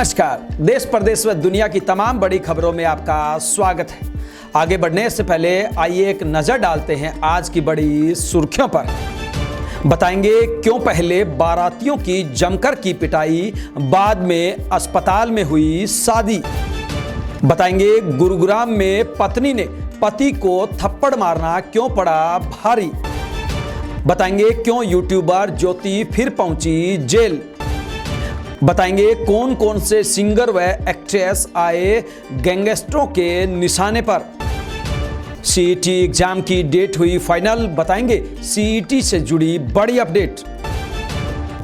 नमस्कार। देश प्रदेश व दुनिया की तमाम बड़ी खबरों में आपका स्वागत है। आगे बढ़ने से पहले आइए एक नजर डालते हैं आज की बड़ी सुर्खियों पर। बताएंगे क्यों पहले बारातियों की जमकर की पिटाई, बाद में अस्पताल में हुई शादी। बताएंगे गुरुग्राम में पत्नी ने पति को थप्पड़ मारना क्यों पड़ा भारी। बताएंगे क्यों यूट्यूबर ज्योति फिर पहुंची जेल। बताएंगे कौन कौन से सिंगर व एक्ट्रेस आए गैंगस्टरों के निशाने पर। सीईटी एग्जाम की डेट हुई फाइनल, बताएंगे सीईटी से जुड़ी बड़ी अपडेट।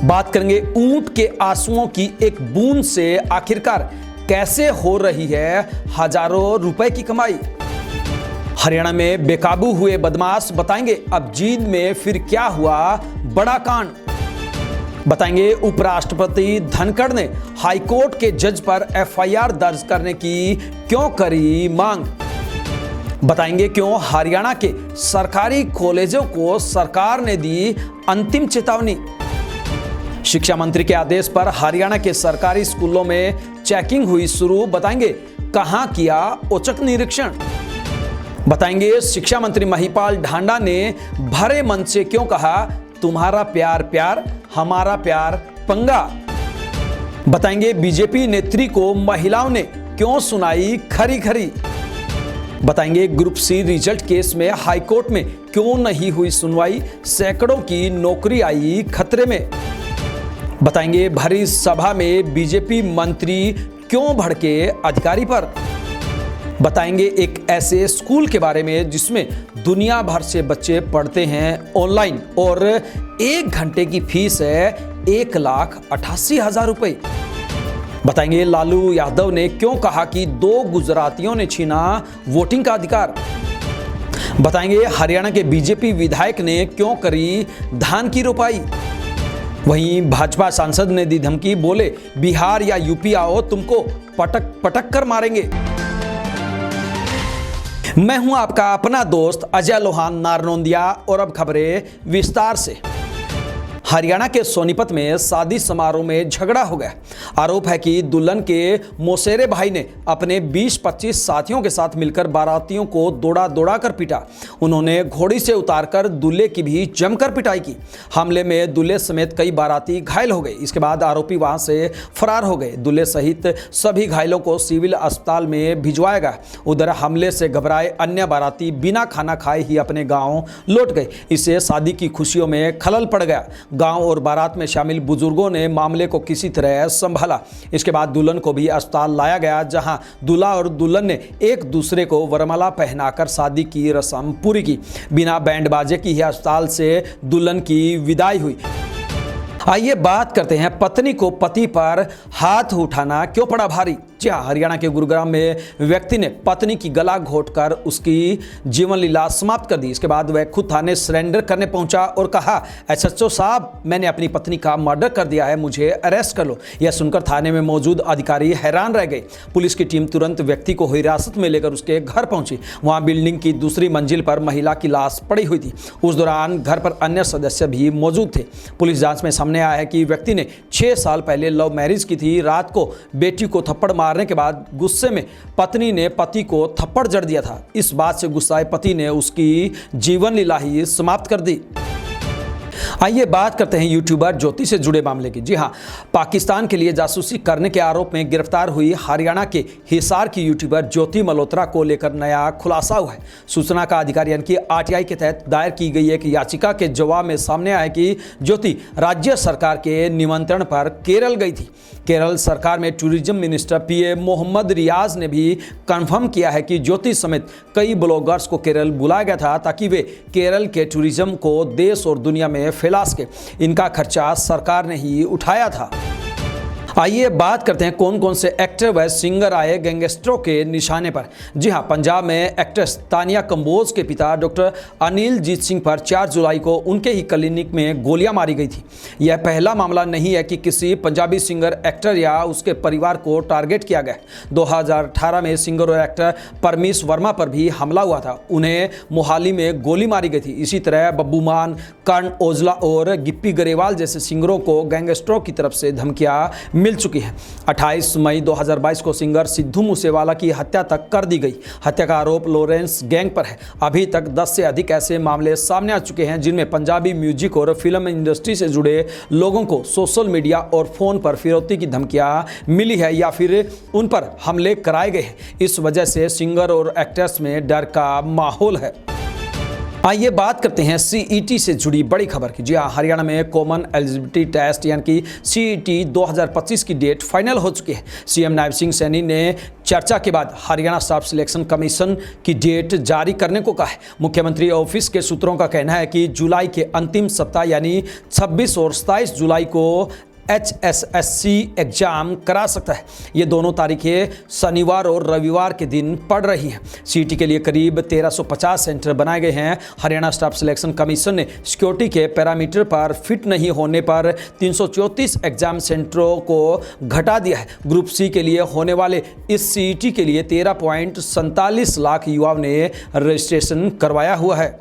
बात करेंगे ऊंट के आंसुओं की एक बूंद से आखिरकार कैसे हो रही है हजारों रुपए की कमाई। हरियाणा में बेकाबू हुए बदमाश, बताएंगे अब जींद में फिर क्या हुआ बड़ा कांड। बताएंगे उपराष्ट्रपति धनखड़ ने हाईकोर्ट के जज पर एफआईआर दर्ज करने की क्यों करी मांग। बताएंगे क्यों हरियाणा के सरकारी कॉलेजों को सरकार ने दी अंतिम चेतावनी। शिक्षा मंत्री के आदेश पर हरियाणा के सरकारी स्कूलों में चेकिंग हुई शुरू, बताएंगे कहां किया औचक निरीक्षण। बताएंगे शिक्षा मंत्री महिपाल ढांडा ने भरे मन से क्यों कहा तुम्हारा प्यार प्यार हमारा प्यार पंगा। बताएंगे बीजेपी नेत्री को महिलाओं ने क्यों सुनाई खरी खरी। बताएंगे ग्रुप सी रिजल्ट केस में हाईकोर्ट में क्यों नहीं हुई सुनवाई, सैकड़ों की नौकरी आई खतरे में। बताएंगे भरी सभा में बीजेपी मंत्री क्यों भड़के अधिकारी पर। बताएंगे एक ऐसे स्कूल के बारे में जिसमें दुनिया भर से बच्चे पढ़ते हैं ऑनलाइन और 1 घंटे की फीस है 1,88,000 रुपए। बताएंगे लालू यादव ने क्यों कहा कि 2 गुजरातियों ने छीना वोटिंग का अधिकार। बताएंगे हरियाणा के बीजेपी विधायक ने क्यों करी धान की रोपाई। वहीं भाजपा सांसद ने दी धमकी, बोले बिहार या यूपी आओ तुमको पटक पटक कर मारेंगे। मैं हूं आपका अपना दोस्त अजय लोहान नारनौंदिया और अब खबरें विस्तार से। हरियाणा के सोनीपत में शादी समारोह में झगड़ा हो गया। आरोप है कि दुल्हन के मौसेरे भाई ने अपने 20-25 साथियों के साथ मिलकर बारातियों को दौड़ा दौड़ा कर पीटा। उन्होंने घोड़ी से उतारकर दूल्हे की भी जमकर पिटाई की। हमले में दूल्हे समेत कई बाराती घायल हो गए। इसके बाद आरोपी वहां से फरार हो गए। दूल्हे सहित सभी घायलों को सिविल अस्पताल में भिजवाया गया। उधर हमले से घबराए अन्य बाराती बिना खाना खाए ही अपने गाँव लौट गए। इससे शादी की खुशियों में खलल पड़ गया। गांव और बारात में शामिल बुजुर्गों ने मामले को किसी तरह संभाला। इसके बाद दुल्हन को भी अस्पताल लाया गया, जहां दूल्हा और दुल्हन ने एक दूसरे को वरमाला पहनाकर शादी की रस्म पूरी की। बिना बैंड बाजे की ही अस्पताल से दुल्हन की विदाई हुई। आइए बात करते हैं पत्नी को पति पर हाथ उठाना क्यों पड़ा भारी। जी हाँ, हरियाणा के गुरुग्राम में व्यक्ति ने पत्नी की गला घोंटकर उसकी जीवन लीला समाप्त कर दी। इसके बाद वह खुद थाने सरेंडर करने पहुंचा और कहा, एसएचओ साहब मैंने अपनी पत्नी का मर्डर कर दिया है, मुझे अरेस्ट कर लो। यह सुनकर थाने में मौजूद अधिकारी हैरान रह गए। पुलिस की टीम तुरंत व्यक्ति को हिरासत में लेकर उसके घर पहुंची। वहां बिल्डिंग की दूसरी मंजिल पर महिला की लाश पड़ी हुई थी। उस दौरान घर पर अन्य सदस्य भी मौजूद थे। पुलिस जांच में सामने आया है कि व्यक्ति ने 6 साल पहले लव मैरिज की थी। रात को बेटी को थप्पड़ मारने के बाद गुस्से में पत्नी ने पति को थप्पड़ जड़ दिया था। इस बात से गुस्साए पति ने उसकी जीवन लीला ही समाप्त कर दी। आइए बात करते हैं यूट्यूबर ज्योति से जुड़े मामले की। जी हां, पाकिस्तान के लिए जासूसी करने के आरोप में गिरफ्तार हुई हरियाणा के हिसार की यूट्यूबर ज्योति मल्होत्रा को लेकर नया खुलासा हुआ है। सूचना का अधिकार यानी कि आरटीआई के तहत दायर की गई एक याचिका के जवाब में सामने आया कि ज्योति राज्य सरकार के निमंत्रण पर केरल गई थी। केरल सरकार में टूरिज्म मिनिस्टर पीए मोहम्मद रियाज ने भी कंफर्म किया है कि ज्योति समेत कई ब्लॉगर्स को केरल बुलाया गया था ताकि वे केरल के टूरिज्म को देश और दुनिया में फैला सके। इनका खर्चा सरकार ने ही उठाया था। आइए बात करते हैं कौन कौन से एक्टर व सिंगर आए गैंगस्टरों के निशाने पर। जी हां, पंजाब में एक्ट्रेस तानिया कंबोज के पिता डॉक्टर अनिल जीत सिंह पर 4 जुलाई को उनके ही क्लिनिक में गोलियां मारी गई थी। यह पहला मामला नहीं है कि किसी पंजाबी सिंगर, एक्टर या उसके परिवार को टारगेट किया गया। 2018 में सिंगर और एक्टर परमीश वर्मा पर भी हमला हुआ था। उन्हें मोहाली में गोली मारी गई थी। इसी तरह बब्बू मान, कर्ण औजला और गिप्पी गरेवाल जैसे सिंगरों को गैंगस्टरों की तरफ से धमकियां मिल चुकी है। 28 मई 2022 को सिंगर सिद्धू मूसेवाला की हत्या तक कर दी गई। हत्या का आरोप लॉरेंस गैंग पर है। अभी तक 10 से अधिक ऐसे मामले सामने आ चुके हैं जिनमें पंजाबी म्यूजिक और फिल्म इंडस्ट्री से जुड़े लोगों को सोशल मीडिया और फोन पर फिरौती की धमकियां मिली है या फिर उन पर हमले कराए गए हैं। इस वजह से सिंगर और एक्ट्रेस में डर का माहौल है। आइए बात करते हैं सीईटी से जुड़ी बड़ी खबर की। जी हाँ, हरियाणा में कॉमन एलिजिबिलिटी टेस्ट यानी कि सीईटी 2025 की डेट फाइनल हो चुकी है। सीएम नायब सिंह सैनी ने चर्चा के बाद हरियाणा स्टाफ सिलेक्शन कमीशन की डेट जारी करने को कहा है। मुख्यमंत्री ऑफिस के सूत्रों का कहना है कि जुलाई के अंतिम सप्ताह यानी 26 और 27 जुलाई को HSSC एग्जाम करा सकता है। ये दोनों तारीखें शनिवार और रविवार के दिन पड़ रही हैं। सीईटी के लिए करीब 1350 सेंटर बनाए गए हैं। हरियाणा स्टाफ सिलेक्शन कमीशन ने सिक्योरिटी के पैरामीटर पर फिट नहीं होने पर 334 एग्जाम सेंटरों को घटा दिया है। ग्रुप सी के लिए होने वाले इस सीईटी के लिए 13.47 लाख युवाओं ने रजिस्ट्रेशन करवाया हुआ है।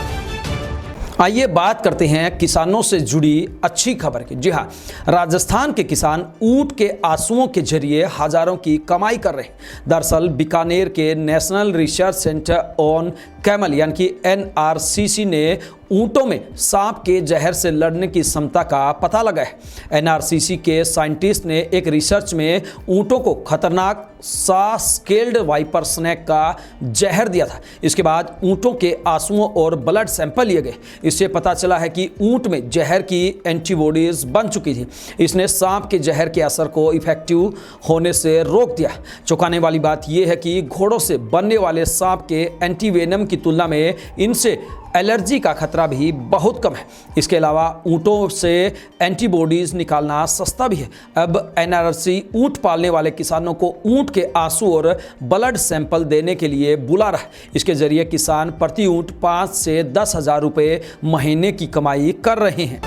आइए बात करते हैं किसानों से जुड़ी अच्छी खबर की। जी हाँ, राजस्थान के किसान ऊंट के आंसुओं के जरिए हजारों की कमाई कर रहे हैं। दरअसल बीकानेर के national research centre on camel यानी कि NRCC ने ऊंटों में सांप के जहर से लड़ने की क्षमता का पता लगाया है। NRCC के साइंटिस्ट ने एक रिसर्च में ऊंटों को खतरनाक स्केल्ड वाइपर स्नेक का जहर दिया था। इसके बाद ऊंटों के आंसुओं और ब्लड सैंपल लिए गए। इससे पता चला है कि ऊंट में जहर की एंटीबॉडीज बन चुकी थी। इसने सांप के जहर के असर को इफेक्टिव होने से रोक दिया। चौंकाने वाली बात यह है कि घोड़ों से बनने वाले सांप के एंटीवेनम की तुलना में इनसे एलर्जी का खतरा भी बहुत कम है। इसके अलावा ऊंटों से एंटीबॉडीज निकालना सस्ता भी है। अब NRC ऊंट पालने वाले किसानों को ऊंट के आंसू और ब्लड सैंपल देने के लिए बुला रहा है। इसके जरिए किसान प्रति ऊंट 5 से 10 हजार रुपये महीने की कमाई कर रहे हैं।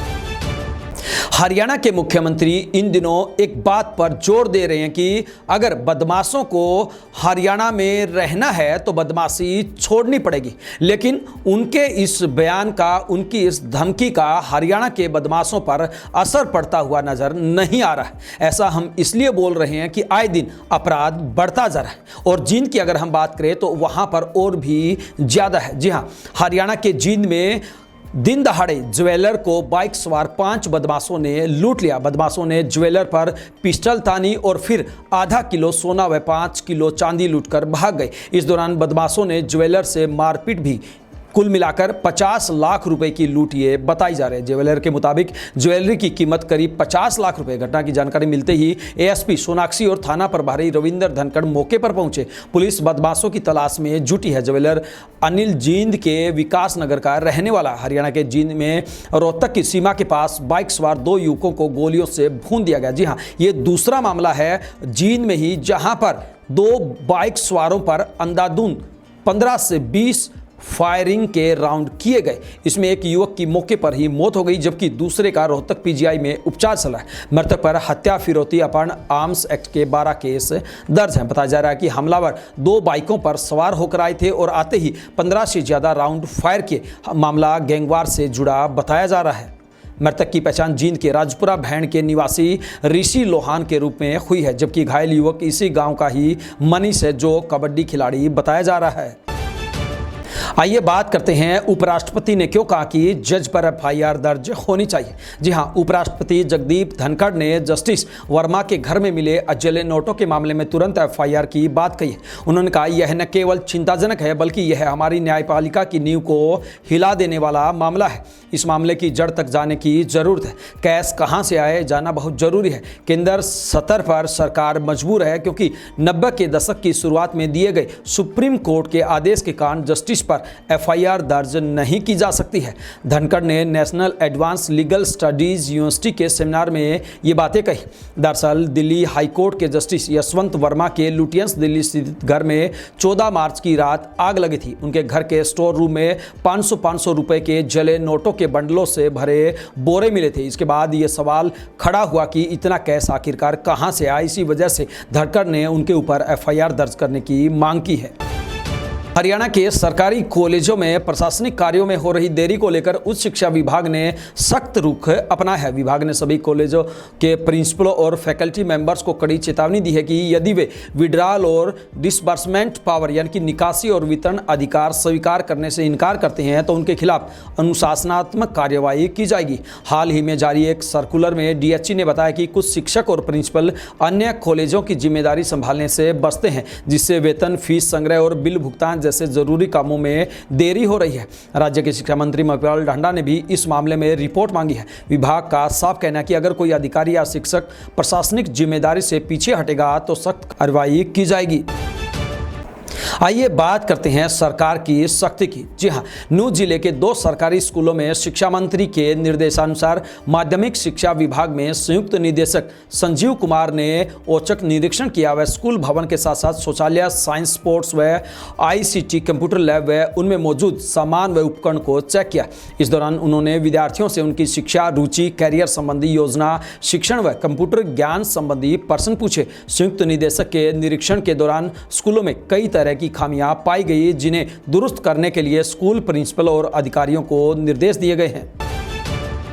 हरियाणा के मुख्यमंत्री इन दिनों एक बात पर जोर दे रहे हैं कि अगर बदमाशों को हरियाणा में रहना है तो बदमाशी छोड़नी पड़ेगी। लेकिन उनके इस बयान का, उनकी इस धमकी का हरियाणा के बदमाशों पर असर पड़ता हुआ नजर नहीं आ रहा है। ऐसा हम इसलिए बोल रहे हैं कि आए दिन अपराध बढ़ता जा रहा है और जींद की अगर हम बात करें तो वहां पर और भी ज्यादा है। जी हाँ, हरियाणा के जींद में दिन दहाड़े ज्वेलर को बाइक सवार 5 बदमाशों ने लूट लिया। बदमाशों ने ज्वेलर पर पिस्टल तानी और फिर आधा किलो सोना व 5 किलो चांदी लूटकर भाग गए। इस दौरान बदमाशों ने ज्वेलर से मारपीट भी। कुल मिलाकर 50 लाख रुपए की लूट ये बताई जा रही है। ज्वेलर के मुताबिक ज्वेलरी की कीमत करीब 50 लाख रुपए। घटना की जानकारी मिलते ही ASP सोनाक्षी और थाना प्रभारी रविंदर धनखड़ मौके पर पहुंचे। पुलिस बदमाशों की तलाश में जुटी है। ज्वेलर अनिल जींद के विकास नगर का रहने वाला। हरियाणा के जींद में रोहतक की सीमा के पास बाइक सवार 2 युवकों को गोलियों से भून दिया गया। जी हाँ, ये दूसरा मामला है जींद में ही जहां पर 2 बाइक सवारों पर अंधाधुंध 15 से 20 फायरिंग के राउंड किए गए। इसमें एक युवक की मौके पर ही मौत हो गई जबकि दूसरे का रोहतक PGI में उपचार चला है। मृतक पर हत्या, फिरौती, अपहरण, आर्म्स एक्ट के 12 केस दर्ज हैं। बताया जा रहा है कि हमलावर 2 बाइकों पर सवार होकर आए थे और आते ही 15 से ज़्यादा राउंड फायर किए। मामला गैंगवार से जुड़ा बताया जा रहा है। मृतक की पहचान जींद के राजपुरा भैण के निवासी ऋषि लोहान के रूप में हुई है जबकि घायल युवक इसी गाँव का ही मनीष है जो कबड्डी खिलाड़ी बताया जा रहा है। आइए बात करते हैं उपराष्ट्रपति ने क्यों कहा कि जज पर FIR दर्ज होनी चाहिए। जी हां, उपराष्ट्रपति जगदीप धनखड़ ने जस्टिस वर्मा के घर में मिले अजले नोटों के मामले में तुरंत FIR की बात कही है। उन्होंने कहा यह न केवल चिंताजनक है बल्कि यह हमारी न्यायपालिका की नींव को हिला देने वाला मामला है। इस मामले की जड़ तक जाने की जरूरत है। कैश कहां से आए जानना बहुत जरूरी है। केंद्र सतर पर सरकार मजबूर है क्योंकि 90 के दशक की शुरुआत में दिए गए सुप्रीम कोर्ट के आदेश के कारण जस्टिस पर FIR दर्ज नहीं की जा सकती है। धनखड़ ने national advance legal studies university के सेमिनार में ये बातें कही। दरअसल दिल्ली हाई कोर्ट के जस्टिस यशवंत वर्मा के लुटियंस दिल्ली स्थित घर में 14 मार्च की रात आग लगी थी। उनके घर के स्टोर रूम में 500 रुपए के जले नोटों के बंडलों से भरे बोरे मिले थे। इसके बाद ये सवाल खड़ा हुआ कि इतना कैश आखिरकार कहां से आया। इसी वजह से धनखड़ ने उनके ऊपर FIR दर्ज करने की मांग की है। हरियाणा के सरकारी कॉलेजों में प्रशासनिक कार्यों में हो रही देरी को लेकर उच्च शिक्षा विभाग ने सख्त रुख अपनाया है। विभाग ने सभी कॉलेजों के प्रिंसिपलों और फैकल्टी मेंबर्स को कड़ी चेतावनी दी है कि यदि वे विड्रॉल और डिसबर्समेंट पावर यानी कि निकासी और वितरण अधिकार स्वीकार करने से इनकार करते हैं तो उनके खिलाफ अनुशासनात्मक कार्यवाही की जाएगी। हाल ही में जारी एक सर्कुलर में डीएचई ने बताया कि कुछ शिक्षक और प्रिंसिपल अन्य कॉलेजों की जिम्मेदारी संभालने से बचते हैं, जिससे वेतन, फीस संग्रह और बिल भुगतान जैसे जरूरी कामों में देरी हो रही है। राज्य के शिक्षा मंत्री महिपाल ढांडा ने भी इस मामले में रिपोर्ट मांगी है। विभाग का साफ कहना है कि अगर कोई अधिकारी या शिक्षक प्रशासनिक जिम्मेदारी से पीछे हटेगा तो सख्त कार्रवाई की जाएगी। आइए बात करते हैं सरकार की सख्ती की। जी हां, नूंह जिले के 2 सरकारी स्कूलों में शिक्षा मंत्री के निर्देशानुसार माध्यमिक शिक्षा विभाग में संयुक्त निदेशक संजीव कुमार ने औचक निरीक्षण किया व स्कूल भवन के साथ साथ शौचालय, साइंस, स्पोर्ट्स व आईसीटी कंप्यूटर लैब व उनमें मौजूद सामान व उपकरण को चेक किया। इस दौरान उन्होंने विद्यार्थियों से उनकी शिक्षा, रुचि, कैरियर संबंधी योजना, शिक्षण व कंप्यूटर ज्ञान संबंधी प्रश्न पूछे। संयुक्त निदेशक के निरीक्षण के दौरान स्कूलों में कई तरह की खामियां पाई गई, जिन्हें दुरुस्त करने के लिए स्कूल प्रिंसिपल और अधिकारियों को निर्देश दिए गए हैं।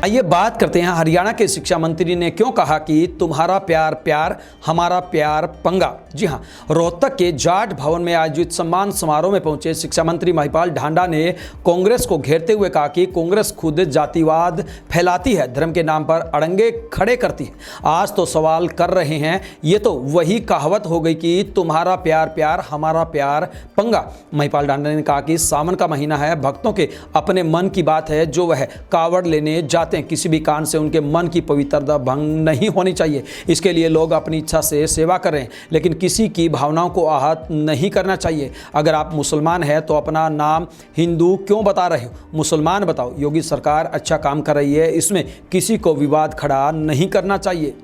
आइए बात करते हैं हरियाणा के शिक्षा मंत्री ने क्यों कहा कि तुम्हारा प्यार प्यार, हमारा प्यार पंगा। जी हां, रोहतक के जाट भवन में आयोजित सम्मान समारोह में पहुंचे शिक्षा मंत्री महिपाल ढांडा ने कांग्रेस को घेरते हुए कहा कि कांग्रेस खुद जातिवाद फैलाती है, धर्म के नाम पर अड़ंगे खड़े करती है। आज तो सवाल कर रहे हैं, ये तो वही कहावत हो गई कि तुम्हारा प्यार प्यार, हमारा प्यार पंगा। महिपाल ढांडा ने कहा कि सावन का महीना है, भक्तों के अपने मन की बात है, जो वह कावड़ लेने जाते हैं, किसी भी कारण से उनके मन की पवित्रता भंग नहीं होनी चाहिए। इसके लिए लोग अपनी इच्छा से सेवा कर रहे हैं, लेकिन किसी की भावनाओं को आहत नहीं करना चाहिए। अगर आप मुसलमान हैं तो अपना नाम हिंदू क्यों बता रहे हो? मुसलमान बताओ। योगी सरकार अच्छा काम कर रही है, इसमें किसी को विवाद खड़ा नहीं करना चाहिए।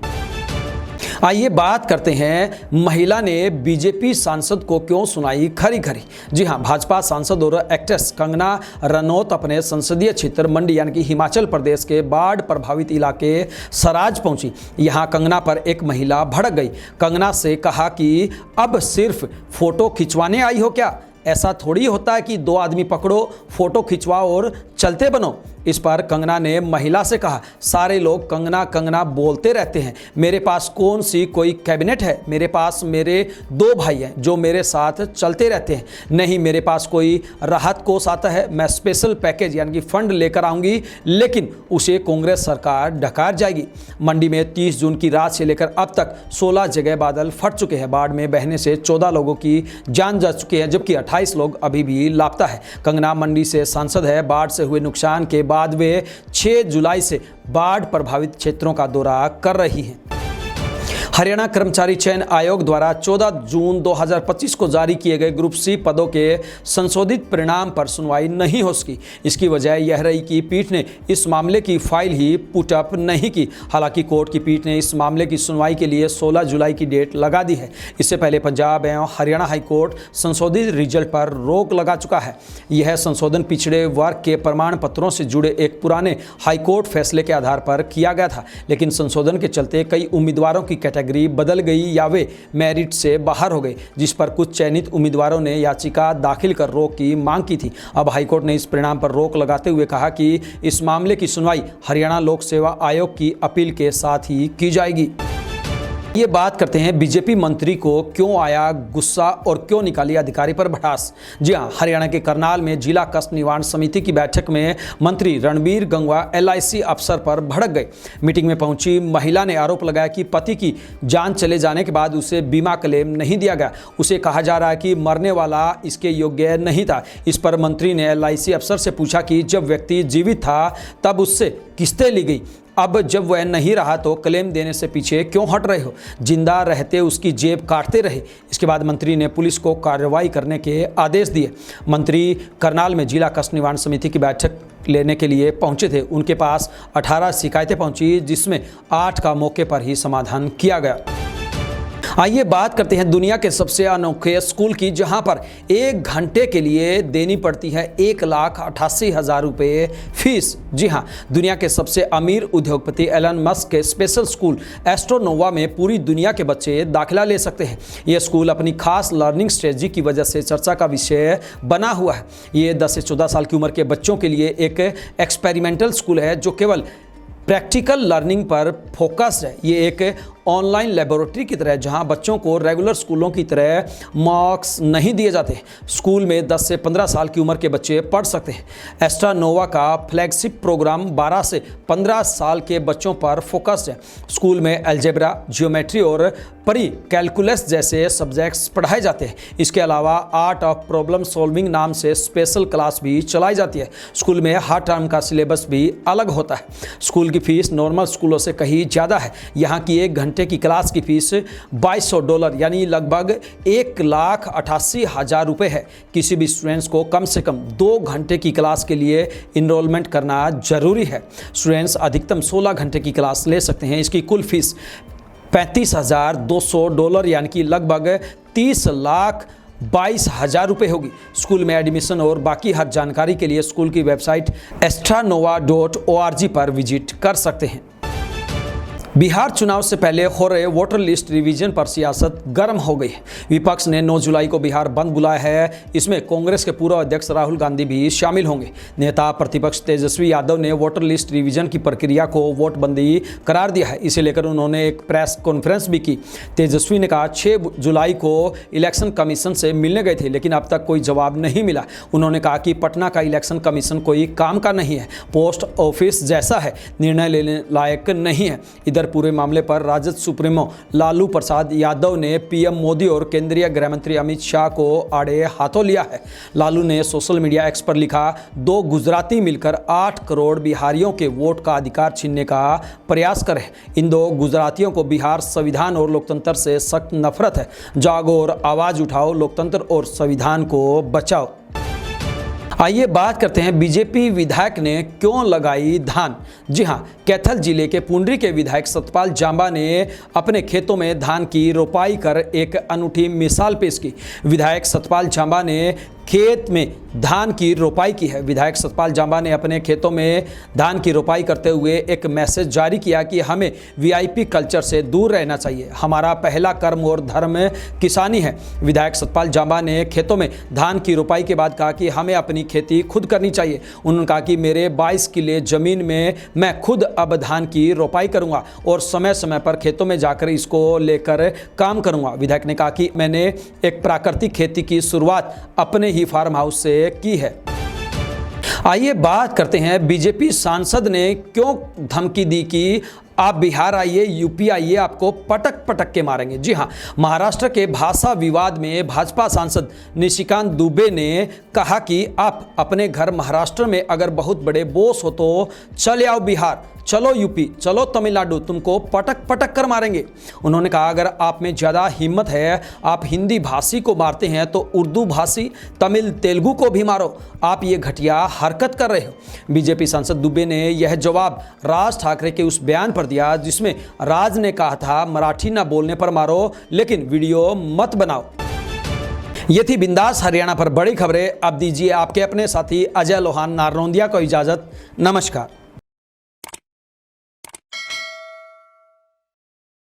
आइए बात करते हैं, महिला ने बीजेपी सांसद को क्यों सुनाई खरी खरी। जी हां, भाजपा सांसद और एक्ट्रेस कंगना रनौत अपने संसदीय क्षेत्र मंडी यानी कि हिमाचल प्रदेश के बाढ़ प्रभावित इलाके सराज पहुंची। यहां कंगना पर एक महिला भड़क गई। कंगना से कहा कि अब सिर्फ फोटो खिंचवाने आई हो क्या? ऐसा थोड़ी होता है कि 2 आदमी पकड़ो, फोटो खिंचवाओ और चलते बनो। इस पर कंगना ने महिला से कहा, सारे लोग कंगना कंगना बोलते रहते हैं, मेरे पास कौन सी कोई कैबिनेट है? मेरे पास मेरे 2 भाई हैं जो मेरे साथ चलते रहते हैं। नहीं, मेरे पास कोई राहत कोष आता है, मैं स्पेशल पैकेज यानी कि फंड लेकर आऊँगी, लेकिन उसे कांग्रेस सरकार ढकार जाएगी। मंडी में 30 जून की रात से लेकर अब तक 16 जगह बादल फट चुके हैं। बाढ़ में बहने से 14 लोगों की जान जा चुकी है, जबकि 28 लोग अभी भी लापता है। कंगना मंडी से सांसद है। बाढ़ से हुए नुकसान के बाद वे 6 जुलाई से बाढ़ प्रभावित क्षेत्रों का दौरा कर रही हैं। हरियाणा कर्मचारी चयन आयोग द्वारा 14 जून 2025 को जारी किए गए ग्रुप सी पदों के संशोधित परिणाम पर सुनवाई नहीं हो सकी। इसकी वजह यह रही कि पीठ ने इस मामले की फाइल ही पुटअप नहीं की। हालांकि कोर्ट की पीठ ने इस मामले की सुनवाई के लिए 16 जुलाई की डेट लगा दी है। इससे पहले पंजाब एवं हरियाणा हाईकोर्ट संशोधित रिजल्ट पर रोक लगा चुका है। यह संशोधन पिछड़े वर्ग के प्रमाण पत्रों से जुड़े एक पुराने हाईकोर्ट फैसले के आधार पर किया गया था, लेकिन संशोधन के चलते कई उम्मीदवारों की कैटेगरी बदल गई या वे मेरिट से बाहर हो गए, जिस पर कुछ चयनित उम्मीदवारों ने याचिका दाखिल कर रोक की मांग की थी। अब हाईकोर्ट ने इस परिणाम पर रोक लगाते हुए कहा कि इस मामले की सुनवाई हरियाणा लोक सेवा आयोग की अपील के साथ ही की जाएगी। ये बात करते हैं, बीजेपी मंत्री को क्यों आया गुस्सा और क्यों निकाली अधिकारी पर भड़ास। जी हां, हरियाणा के करनाल में जिला कष्ट निवारण समिति की बैठक में मंत्री रणबीर गंगवा LIC अफसर पर भड़क गए। मीटिंग में पहुंची महिला ने आरोप लगाया कि पति की जान चले जाने के बाद उसे बीमा क्लेम नहीं दिया गया। उसे कहा जा रहा है कि मरने वाला इसके योग्य नहीं था। इस पर मंत्री ने LIC अफसर से पूछा कि जब व्यक्ति जीवित था तब उससे किस्तें ली गई, अब जब वह नहीं रहा तो क्लेम देने से पीछे क्यों हट रहे हो? जिंदा रहते उसकी जेब काटते रहे। इसके बाद मंत्री ने पुलिस को कार्रवाई करने के आदेश दिए। मंत्री करनाल में जिला कष्ट निवारण समिति की बैठक लेने के लिए पहुंचे थे। उनके पास 18 शिकायतें पहुंची, जिसमें 8 का मौके पर ही समाधान किया गया। आइए बात करते हैं दुनिया के सबसे अनोखे स्कूल की, जहां पर 1 घंटे के लिए देनी पड़ती है 1,88,000 रुपये फीस। जी हां, दुनिया के सबसे अमीर उद्योगपति एलन मस्क के स्पेशल स्कूल एस्ट्रोनोवा में पूरी दुनिया के बच्चे दाखिला ले सकते हैं। यह स्कूल अपनी खास लर्निंग स्ट्रेटजी की वजह से चर्चा का विषय बना हुआ है। ये 10 से 14 साल की उम्र के बच्चों के लिए एक एक्सपेरिमेंटल स्कूल है जो केवल प्रैक्टिकल लर्निंग पर फोकस है। ये एक ऑनलाइन लेबोरेटरी की तरह है जहां बच्चों को रेगुलर स्कूलों की तरह मार्क्स नहीं दिए जाते। स्कूल में 10 से 15 साल की उम्र के बच्चे पढ़ सकते हैं। एस्ट्रोनोवा का फ्लैगशिप प्रोग्राम 12 से 15 साल के बच्चों पर फोकस्ड है। स्कूल में अलजेब्रा, जियोमेट्री और परी कैलकुलस जैसे सब्जेक्ट्स पढ़ाए जाते हैं। इसके अलावा आर्ट ऑफ प्रॉब्लम सॉल्विंग नाम से स्पेशल क्लास भी चलाई जाती है। स्कूल में हर टर्म का सिलेबस भी अलग होता है। स्कूल की फीस नॉर्मल स्कूलों से कहीं ज़्यादा है। यहाँ की 1 घंटे की क्लास की फीस $2200 यानी लगभग 1,88,000 रुपये है। किसी भी स्टूडेंट्स को कम से कम 2 घंटे की क्लास के लिए इनरोलमेंट करना जरूरी है। स्टूडेंट्स अधिकतम 16 घंटे की क्लास ले सकते हैं। इसकी कुल फीस $35,200 यानी कि लगभग 30,22,000 रुपये होगी। स्कूल में एडमिशन और बाकी हर जानकारी के लिए स्कूल की वेबसाइट astronova.org पर विजिट कर सकते हैं। बिहार चुनाव से पहले हो रहे वोटर लिस्ट रिवीजन पर सियासत गर्म हो गई है। विपक्ष ने 9 जुलाई को बिहार बंद बुलाया है। इसमें कांग्रेस के पूर्व अध्यक्ष राहुल गांधी भी शामिल होंगे। नेता प्रतिपक्ष तेजस्वी यादव ने वोटर लिस्ट रिवीजन की प्रक्रिया को वोटबंदी करार दिया है। इसे लेकर उन्होंने एक प्रेस कॉन्फ्रेंस भी की। तेजस्वी ने कहा 6 जुलाई को इलेक्शन कमीशन से मिलने गए थे लेकिन अब तक कोई जवाब नहीं मिला। उन्होंने कहा कि पटना का इलेक्शन कमीशन कोई काम का नहीं है, पोस्ट ऑफिस जैसा है, निर्णय लेने लायक नहीं है। इधर पूरे मामले पर राजद सुप्रीमो लालू प्रसाद यादव ने पीएम मोदी और केंद्रीय गृह मंत्री अमित शाह को आड़े हाथों लिया है। लालू ने सोशल मीडिया एक्स पर लिखा, 2 गुजराती मिलकर 8 करोड़ बिहारियों के वोट का अधिकार छीनने का प्रयास करें। इन 2 गुजरातियों को बिहार संविधान और लोकतंत्र से सख्त नफरत है। जागो और आवाज उठाओ, लोकतंत्र और संविधान को बचाओ। आइए बात करते हैं बीजेपी विधायक ने क्यों लगाई धान। जी हां, कैथल जिले के पुंडरी के विधायक सतपाल जांबा ने अपने खेतों में धान की रोपाई कर एक अनूठी मिसाल पेश की। विधायक सतपाल जांबा ने खेत में धान की रोपाई की है। विधायक सतपाल जांबा ने अपने खेतों में धान की रोपाई करते हुए एक मैसेज जारी किया कि हमें वीआईपी कल्चर से दूर रहना चाहिए। हमारा पहला कर्म और धर्म किसानी है। विधायक सतपाल जांबा ने खेतों में धान की रोपाई के बाद कहा कि हमें अपनी खेती खुद करनी चाहिए। उन्होंने कहा कि मेरे 22 किले जमीन में मैं खुद अब धान की रोपाई करूंगा और समय समय पर खेतों में जाकर इसको लेकर काम करूंगा। विधायक ने कहा कि मैंने एक प्राकृतिक खेती की शुरुआत अपने ही फार्म हाउस से की है। आइए बात करते हैं बीजेपी सांसद ने क्यों धमकी दी कि आप बिहार आइए, यूपी आइए, आपको पटक पटक के मारेंगे। जी हां, महाराष्ट्र के भाषा विवाद में भाजपा सांसद निशिकांत दुबे ने कहा कि आप अपने घर महाराष्ट्र में अगर बहुत बड़े बॉस हो तो चले आओ बिहार, चलो यूपी, चलो तमिलनाडु, तुमको पटक पटक कर मारेंगे। उन्होंने कहा अगर आप में ज़्यादा हिम्मत है, आप हिंदी भाषी को मारते हैं तो उर्दू भाषी, तमिल, तेलुगु को भी मारो। आप ये घटिया हरकत कर रहे हो। बीजेपी सांसद दुबे ने यह जवाब राज ठाकरे के उस बयान पर दिया जिसमें राज ने कहा था मराठी ना बोलने पर मारो लेकिन वीडियो मत बनाओ। ये थी बिंदास हरियाणा पर बड़ी खबरें। अब दीजिए आपके अपने साथी अजय लोहान नारनौंदिया को इजाजत। नमस्कार।